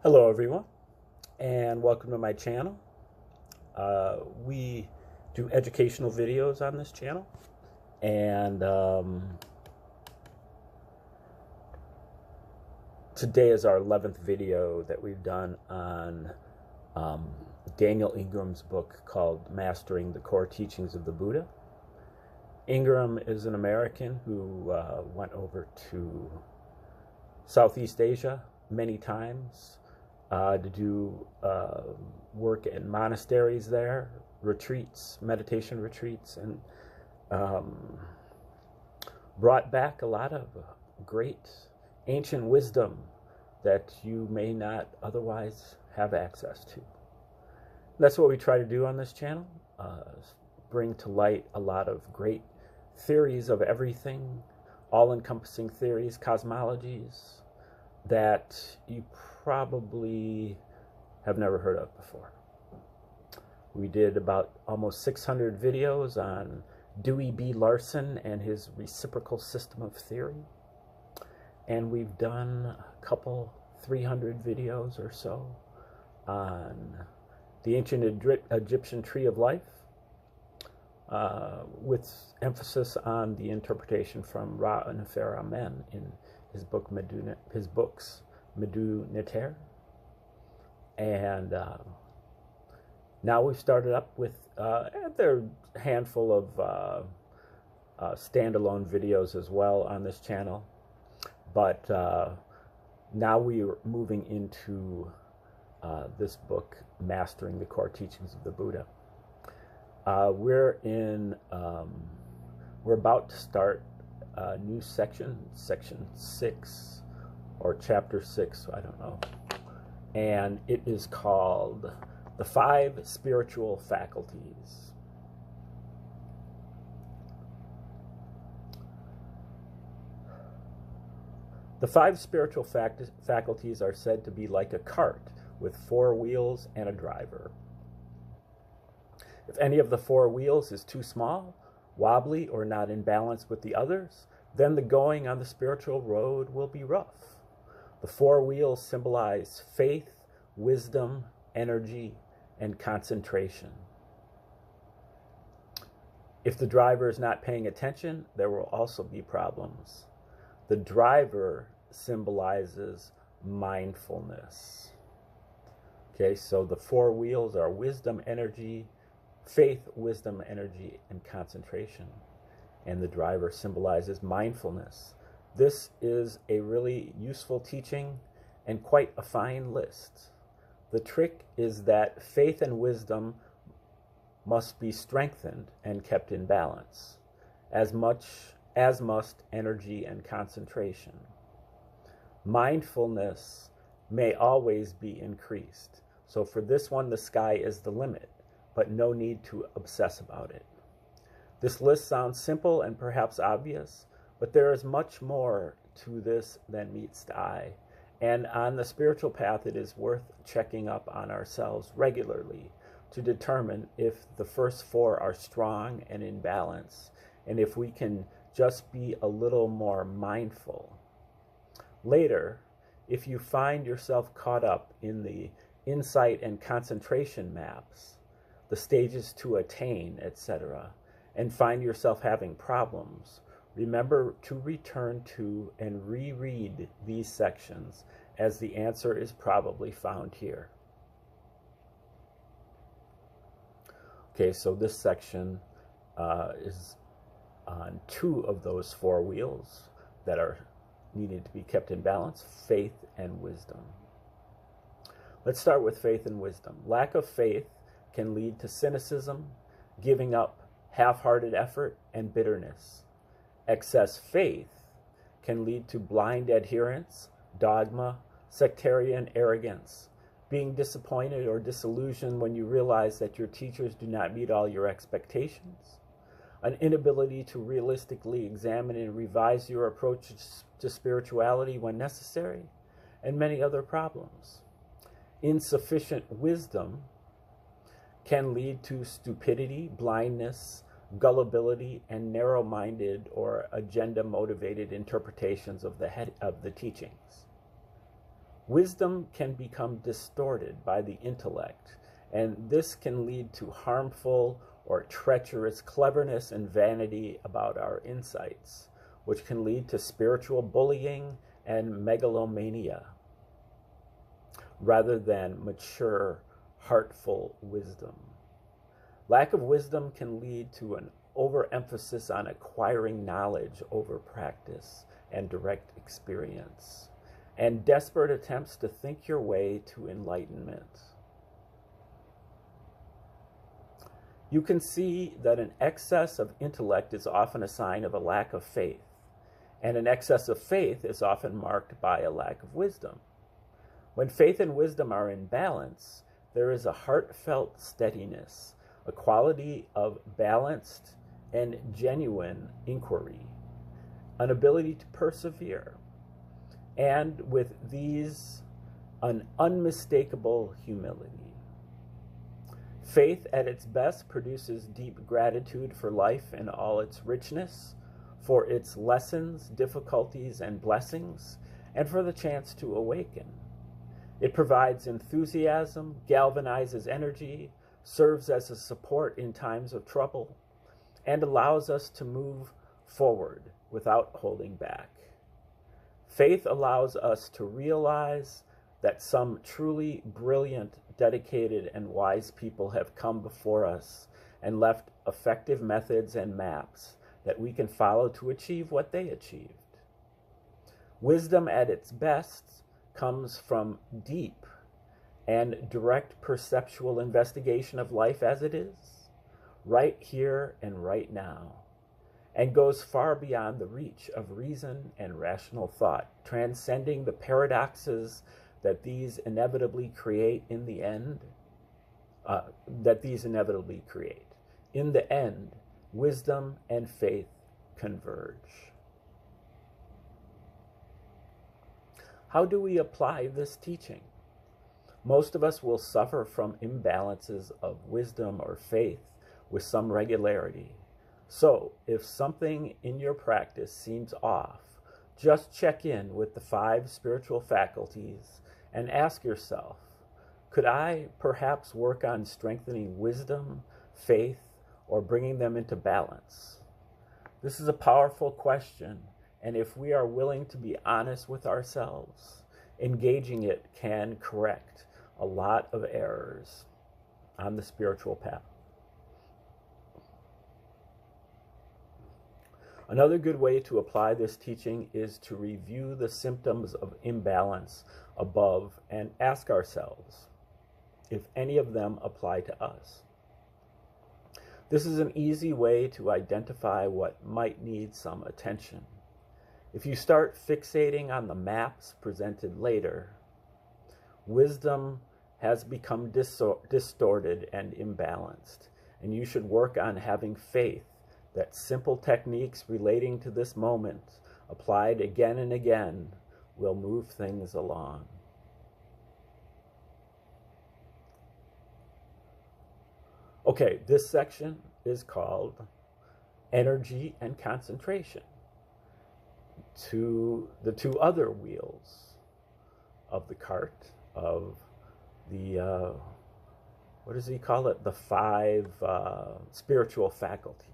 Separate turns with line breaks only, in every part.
Hello everyone, and welcome to my channel. We do educational videos on this channel, and today is our 11th video that we've done on Daniel Ingram's book called Mastering the Core Teachings of the Buddha. Ingram is an American who went over to Southeast Asia many times to do work in monasteries there, retreats, meditation retreats, and brought back a lot of great ancient wisdom that you may not otherwise have access to. That's what we try to do on this channel, bring to light a lot of great theories of everything, all-encompassing theories, cosmologies, that you probably have never heard of before. We did about almost 600 videos on Dewey B. Larson and his reciprocal system of theory. And we've done a couple, 300 videos or so on the ancient Egyptian tree of life, with emphasis on the interpretation from Ra and Nefer Amen in his books Medu Neter. And now we've started up with there are a handful of standalone videos as well on this channel, but now we are moving into this book, Mastering the Core Teachings of the Buddha. We're about to start a new section 6 or chapter 6, I don't know, and it is called The 5 Spiritual Faculties. The 5 spiritual faculties are said to be like a cart with 4 wheels and a driver. If any of the 4 wheels is too small, wobbly, or not in balance with the others, then the going on the spiritual road will be rough. The 4 wheels symbolize faith, wisdom, energy, and concentration. If the driver is not paying attention, there will also be problems. The driver symbolizes mindfulness. Okay, so the 4 wheels are wisdom, energy, faith, wisdom, energy, and concentration. And the driver symbolizes mindfulness. This is a really useful teaching and quite a fine list. The trick is that faith and wisdom must be strengthened and kept in balance, as much as must energy and concentration. Mindfulness may always be increased. So for this one, the sky is the limit, but no need to obsess about it. This list sounds simple and perhaps obvious, but there is much more to this than meets the eye. And on the spiritual path, it is worth checking up on ourselves regularly to determine if the first 4 are strong and in balance, and if we can just be a little more mindful. Later, if you find yourself caught up in the insight and concentration maps, the stages to attain, etc., and find yourself having problems, remember to return to and reread these sections, as the answer is probably found here. Okay, so this section is on 2 of those 4 wheels that are needed to be kept in balance, faith and wisdom. Let's start with faith and wisdom. Lack of faith can lead to cynicism, giving up, half-hearted effort, and bitterness. Excess faith can lead to blind adherence, dogma, sectarian arrogance, being disappointed or disillusioned when you realize that your teachers do not meet all your expectations, an inability to realistically examine and revise your approach to spirituality when necessary, and many other problems. Insufficient wisdom can lead to stupidity, blindness, gullibility, and narrow-minded or agenda-motivated interpretations of the teachings. Wisdom can become distorted by the intellect, and this can lead to harmful or treacherous cleverness and vanity about our insights, which can lead to spiritual bullying and megalomania, rather than mature, heartful wisdom. Lack of wisdom can lead to an overemphasis on acquiring knowledge over practice and direct experience, and desperate attempts to think your way to enlightenment. You can see that an excess of intellect is often a sign of a lack of faith, and an excess of faith is often marked by a lack of wisdom. When faith and wisdom are in balance, there is a heartfelt steadiness, a quality of balanced and genuine inquiry, an ability to persevere, and with these, an unmistakable humility. Faith at its best produces deep gratitude for life in all its richness, for its lessons, difficulties, and blessings, and for the chance to awaken. It provides enthusiasm, galvanizes energy, serves as a support in times of trouble, and allows us to move forward without holding back. Faith allows us to realize that some truly brilliant, dedicated, and wise people have come before us and left effective methods and maps that we can follow to achieve what they achieved. Wisdom at its best comes from deep and direct perceptual investigation of life as it is, right here and right now, and goes far beyond the reach of reason and rational thought, transcending the paradoxes that these inevitably create in the end, In the end, wisdom and faith converge. How do we apply this teaching? Most of us will suffer from imbalances of wisdom or faith with some regularity. So, if something in your practice seems off, just check in with the 5 spiritual faculties and ask yourself, could I perhaps work on strengthening wisdom, faith, or bringing them into balance? This is a powerful question, and if we are willing to be honest with ourselves, engaging it can correct a lot of errors on the spiritual path. Another good way to apply this teaching is to review the symptoms of imbalance above and ask ourselves if any of them apply to us. This is an easy way to identify what might need some attention. If you start fixating on the maps presented later, wisdom has become distorted and imbalanced, and you should work on having faith that simple techniques relating to this moment, applied again and again, will move things along. Okay, this section is called Energy and Concentration. The two other wheels of the cart of the, what does he call it? The 5 spiritual faculties.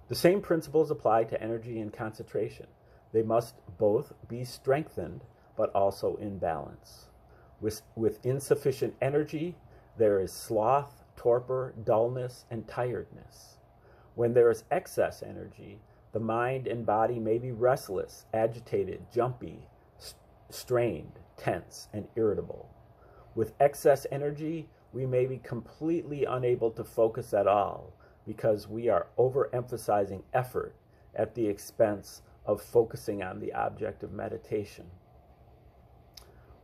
The same principles apply to energy and concentration. They must both be strengthened, but also in balance. With insufficient energy, there is sloth, torpor, dullness, and tiredness. When there is excess energy, the mind and body may be restless, agitated, jumpy, strained, tense, and irritable. With excess energy, we may be completely unable to focus at all because we are overemphasizing effort at the expense of focusing on the object of meditation.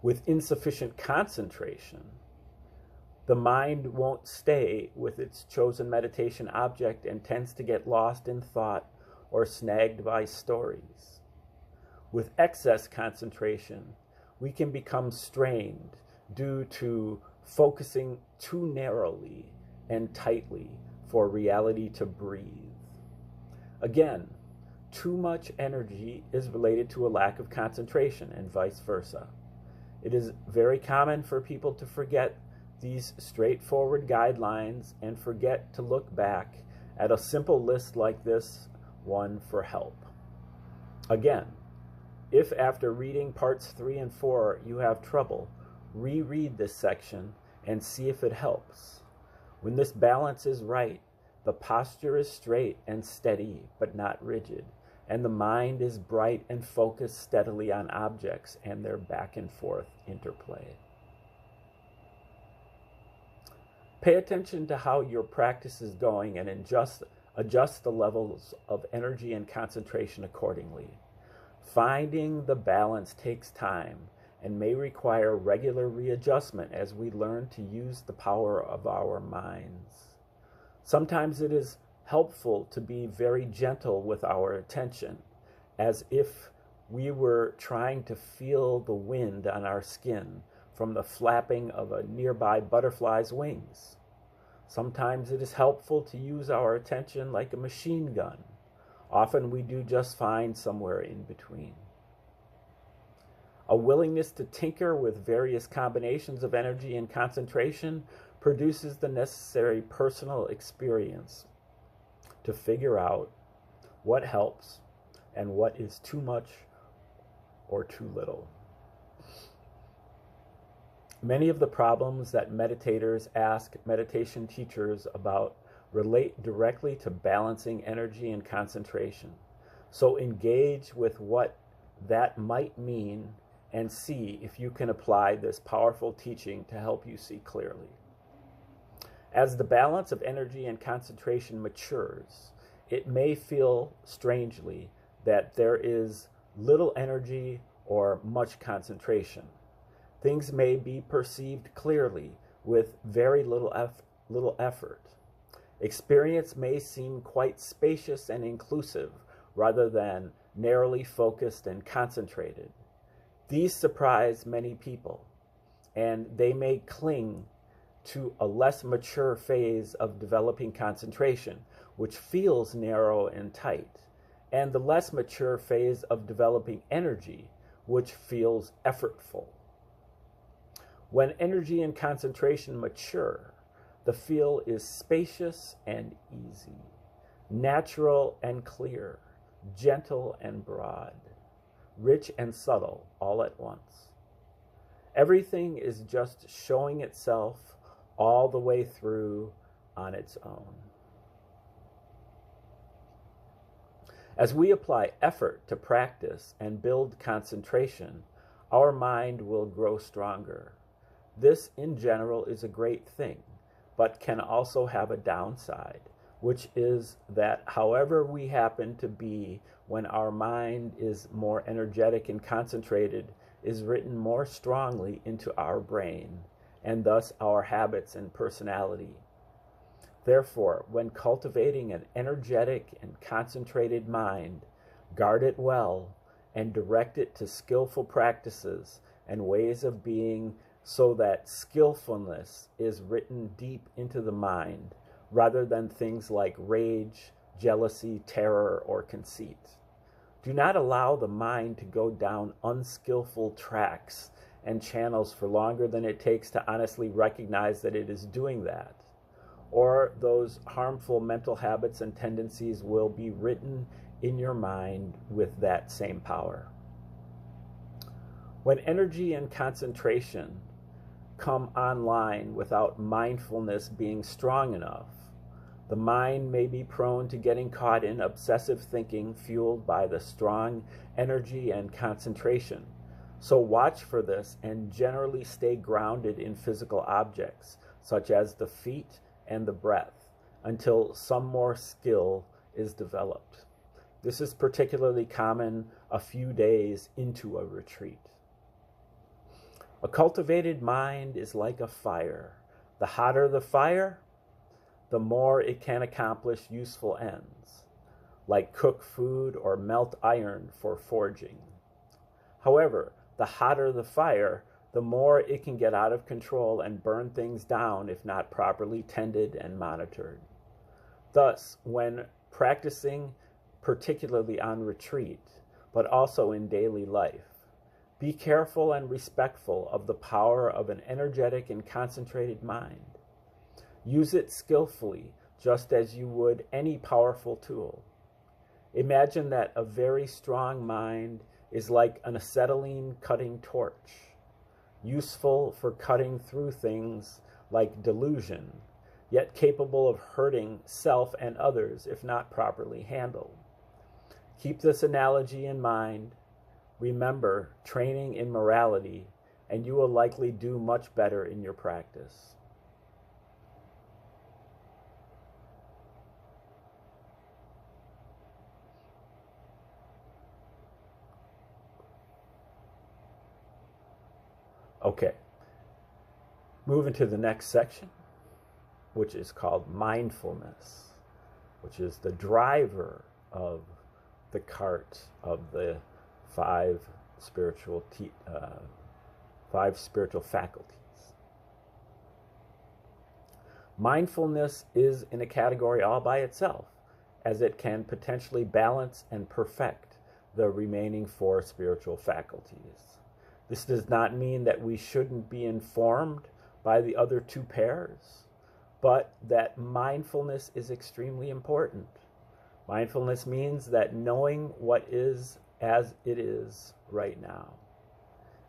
With insufficient concentration, the mind won't stay with its chosen meditation object and tends to get lost in thought or snagged by stories. With excess concentration, we can become strained due to focusing too narrowly and tightly for reality to breathe. Again, Too much energy is related to a lack of concentration, and vice versa. It is very common for people to forget these straightforward guidelines and forget to look back at a simple list like this one for help. Again, if after reading parts 3 and 4 you have trouble, reread this section and see if it helps. When this balance is right, the posture is straight and steady but not rigid, and the mind is bright and focused steadily on objects and their back and forth interplay. Pay attention to how your practice is going and adjust the levels of energy and concentration accordingly. Finding the balance takes time and may require regular readjustment as we learn to use the power of our minds. Sometimes it is helpful to be very gentle with our attention, as if we were trying to feel the wind on our skin from the flapping of a nearby butterfly's wings. Sometimes it is helpful to use our attention like a machine gun. Often we do just fine somewhere in between. A willingness to tinker with various combinations of energy and concentration produces the necessary personal experience to figure out what helps and what is too much or too little. Many of the problems that meditators ask meditation teachers about relate directly to balancing energy and concentration. So engage with what that might mean and see if you can apply this powerful teaching to help you see clearly. As the balance of energy and concentration matures, it may feel strangely that there is little energy or much concentration. Things may be perceived clearly with very little effort. Experience may seem quite spacious and inclusive rather than narrowly focused and concentrated. These surprise many people, and they may cling to a less mature phase of developing concentration, which feels narrow and tight, and the less mature phase of developing energy, which feels effortful. When energy and concentration mature, the feel is spacious and easy, natural and clear, gentle and broad, rich and subtle all at once. Everything is just showing itself all the way through on its own. As we apply effort to practice and build concentration, our mind will grow stronger. This, in general, is a great thing, but can also have a downside, which is that however we happen to be when our mind is more energetic and concentrated is written more strongly into our brain, and thus our habits and personality. Therefore, when cultivating an energetic and concentrated mind, guard it well and direct it to skillful practices and ways of being so that skillfulness is written deep into the mind rather than things like rage, jealousy, terror, or conceit. Do not allow the mind to go down unskillful tracks and channels for longer than it takes to honestly recognize that it is doing that, or those harmful mental habits and tendencies will be written in your mind with that same power. When energy and concentration come online without mindfulness being strong enough, the mind may be prone to getting caught in obsessive thinking fueled by the strong energy and concentration. So watch for this and generally stay grounded in physical objects, such as the feet and the breath, until some more skill is developed. This is particularly common a few days into a retreat. A cultivated mind is like a fire. The hotter the fire, the more it can accomplish useful ends, like cook food or melt iron for forging. However, the hotter the fire, the more it can get out of control and burn things down if not properly tended and monitored. Thus, when practicing particularly on retreat, but also in daily life. Be careful and respectful of the power of an energetic and concentrated mind. Use it skillfully, just as you would any powerful tool. Imagine that a very strong mind is like an acetylene cutting torch, useful for cutting through things like delusion, yet capable of hurting self and others if not properly handled. Keep this analogy in mind. Remember training in morality, and you will likely do much better in your practice. Okay, moving to the next section, which is called mindfulness, which is the driver of the cart of the five spiritual faculties. Mindfulness is in a category all by itself, as it can potentially balance and perfect the remaining four spiritual faculties. This does not mean that we shouldn't be informed by the other two pairs, but that mindfulness is extremely important. Mindfulness means that knowing what is as it is right now.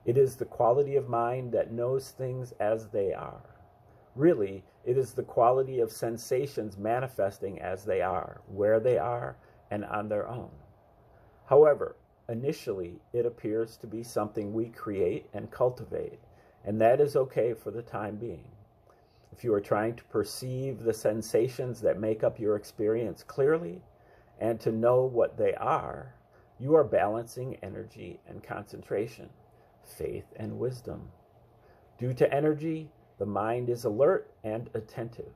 It is the quality of mind that knows things as they are. Really, it is the quality of sensations manifesting as they are, where they are, and on their own. However, initially, it appears to be something we create and cultivate, and that is okay for the time being. If you are trying to perceive the sensations that make up your experience clearly and to know what they are, you are balancing energy and concentration, faith and wisdom. Due to energy, the mind is alert and attentive.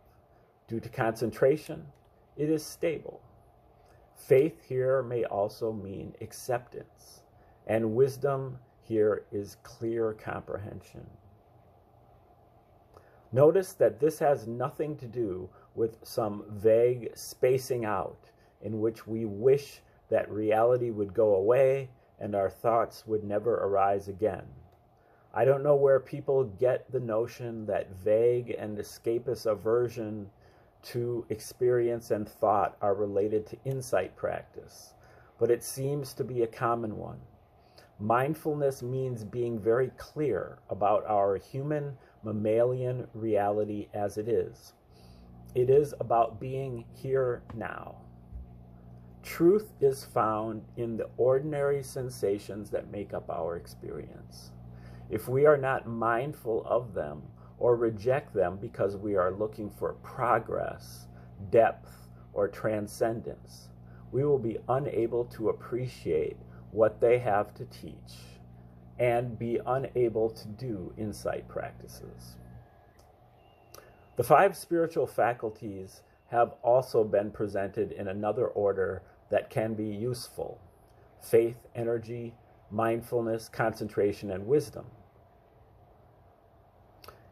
Due to concentration, it is stable. Faith here may also mean acceptance, and wisdom here is clear comprehension. Notice that this has nothing to do with some vague spacing out in which we wish that reality would go away and our thoughts would never arise again. I don't know where people get the notion that vague and escapist aversion to experience and thought are related to insight practice, but it seems to be a common one. Mindfulness means being very clear about our human mammalian reality as it is. It is about being here now. Truth is found in the ordinary sensations that make up our experience. If we are not mindful of them or reject them because we are looking for progress, depth, or transcendence, we will be unable to appreciate what they have to teach and be unable to do insight practices. The five spiritual faculties have also been presented in another order that can be useful: faith, energy, mindfulness, concentration, and wisdom.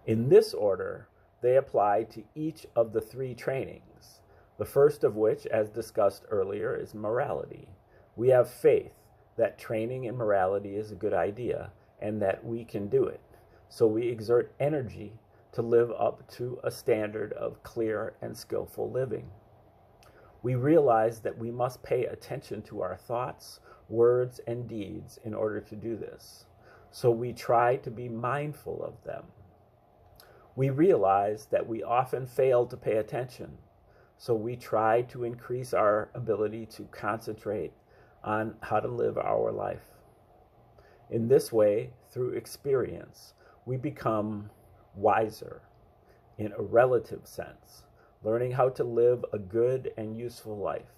In this order, they apply to each of the three trainings, the first of which, as discussed earlier, is morality. We have faith that training in morality is a good idea and that we can do it, so we exert energy to live up to a standard of clear and skillful living. We realize that we must pay attention to our thoughts, words, and deeds in order to do this, so we try to be mindful of them. We realize that we often fail to pay attention, so we try to increase our ability to concentrate on how to live our life. In this way, through experience, we become wiser in a relative sense, learning how to live a good and useful life,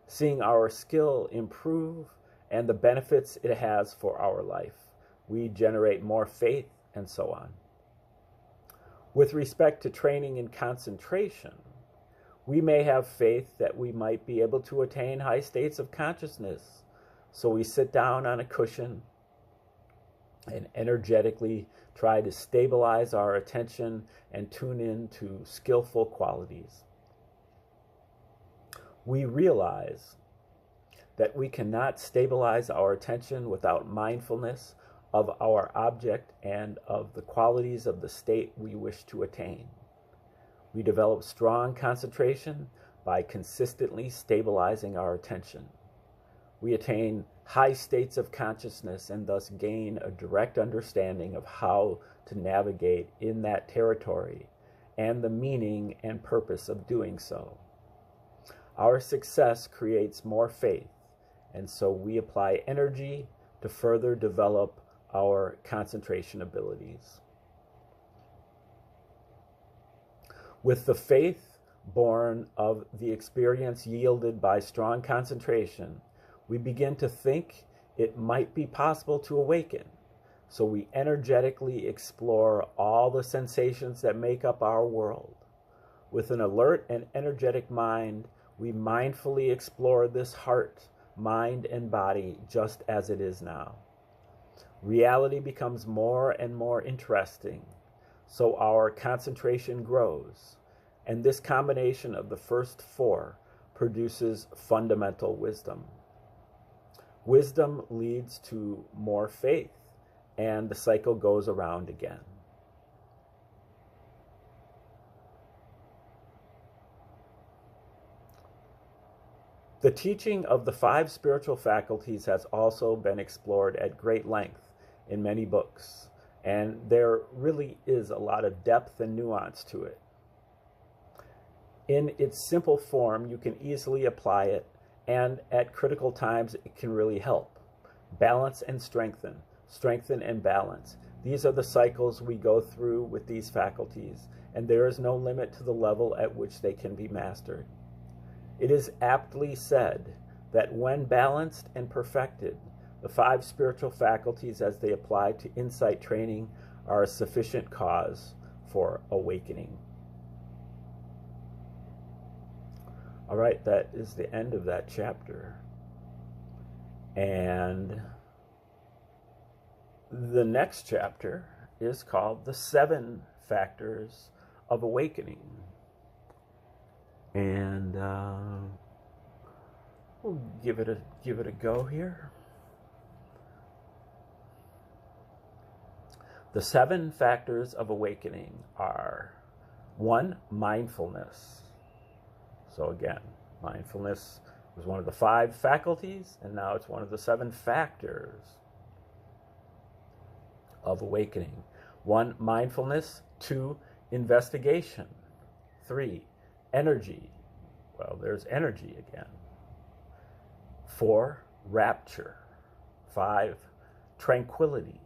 seeing our skill improve and the benefits it has for our life. We generate more faith and so on. With respect to training in concentration, we may have faith that we might be able to attain high states of consciousness, so we sit down on a cushion and energetically try to stabilize our attention and tune in to skillful qualities. We realize that we cannot stabilize our attention without mindfulness of our object and of the qualities of the state we wish to attain. We develop strong concentration by consistently stabilizing our attention. We attain high states of consciousness and thus gain a direct understanding of how to navigate in that territory and the meaning and purpose of doing so. Our success creates more faith, and so we apply energy to further develop our concentration abilities. With the faith born of the experience yielded by strong concentration, we begin to think it might be possible to awaken. So we energetically explore all the sensations that make up our world. With an alert and energetic mind, we mindfully explore this heart, mind, and body just as it is now. Reality becomes more and more interesting, so our concentration grows, and this combination of the first four produces fundamental wisdom. Wisdom leads to more faith, and the cycle goes around again. The teaching of the 5 spiritual faculties has also been explored at great length in many books, and there really is a lot of depth and nuance to it. In its simple form, you can easily apply it, and at critical times, it can really help. Balance and strengthen, strengthen and balance. These are the cycles we go through with these faculties, and there is no limit to the level at which they can be mastered. It is aptly said that when balanced and perfected, the 5 spiritual faculties as they apply to insight training are a sufficient cause for awakening. All right, that is the end of that chapter. And the next chapter is called The 7 Factors of Awakening. And we'll give it a go here. The 7 factors of awakening are 1, mindfulness. So again, mindfulness was one of the 5 faculties, and now it's one of the 7 factors of awakening. 1, mindfulness. 2, investigation. 3, energy. Well, there's energy again. 4, rapture. 5, tranquility.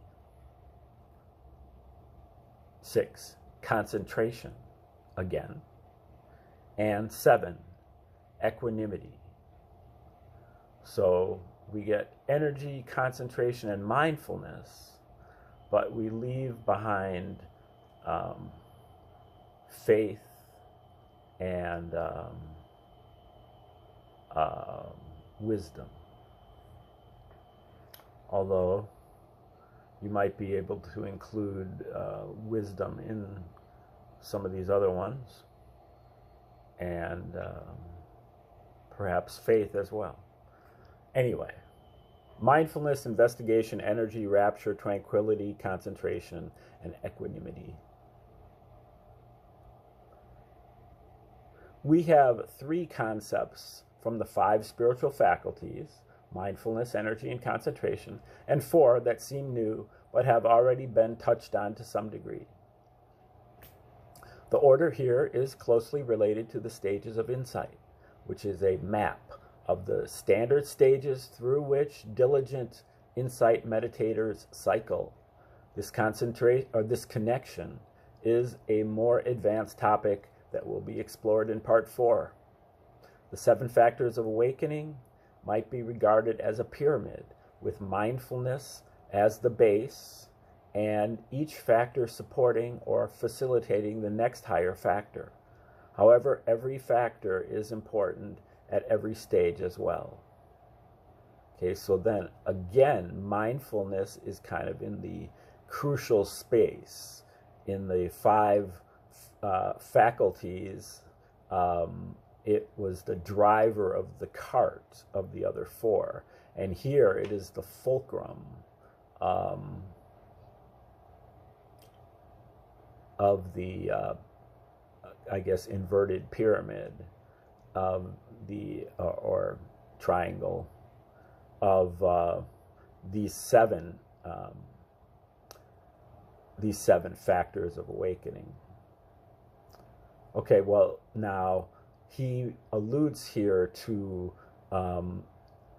6, concentration again. And 7, equanimity. So we get energy, concentration, and mindfulness, but we leave behind faith and wisdom. Although you might be able to include wisdom in some of these other ones, and perhaps faith as well. Anyway, mindfulness, investigation, energy, rapture, tranquility, concentration, and equanimity. We have 3 concepts from the 5 spiritual faculties: mindfulness, energy, and concentration, and 4 that seem new but have already been touched on to some degree. The order here is closely related to the stages of insight, which is a map of the standard stages through which diligent insight meditators cycle. This connection is a more advanced topic that will be explored in part 4. The 7 factors of awakening might be regarded as a pyramid, with mindfulness as the base, and each factor supporting or facilitating the next higher factor. However, every factor is important at every stage as well. Okay, so then again, mindfulness is kind of in the crucial space in the 5 faculties it was the driver of the cart of the other four. And here it is the fulcrum of the, I guess, inverted pyramid of the, or triangle of these seven factors of awakening. Okay, well, now he alludes here to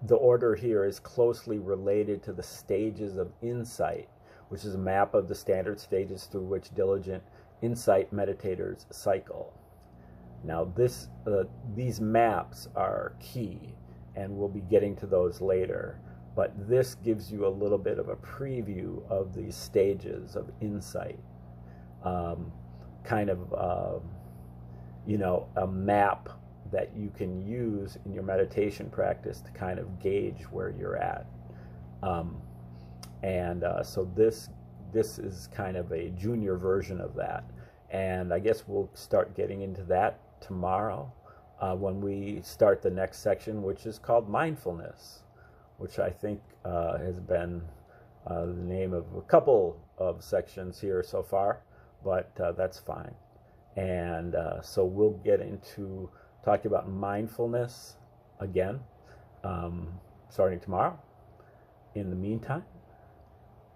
the order here is closely related to the stages of insight, which is a map of the standard stages through which diligent insight meditators cycle. Now, these maps are key, and we'll be getting to those later. But this gives you a little bit of a preview of these stages of insight, kind of, you know, a map that you can use in your meditation practice to kind of gauge where you're at. So this is kind of a junior version of that. And I guess we'll start getting into that tomorrow when we start the next section, which is called mindfulness, which I think has been the name of a couple of sections here so far, but that's fine. And so we'll get into talking about mindfulness again, starting tomorrow. In the meantime,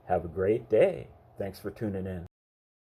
have a great day. Thanks for tuning in.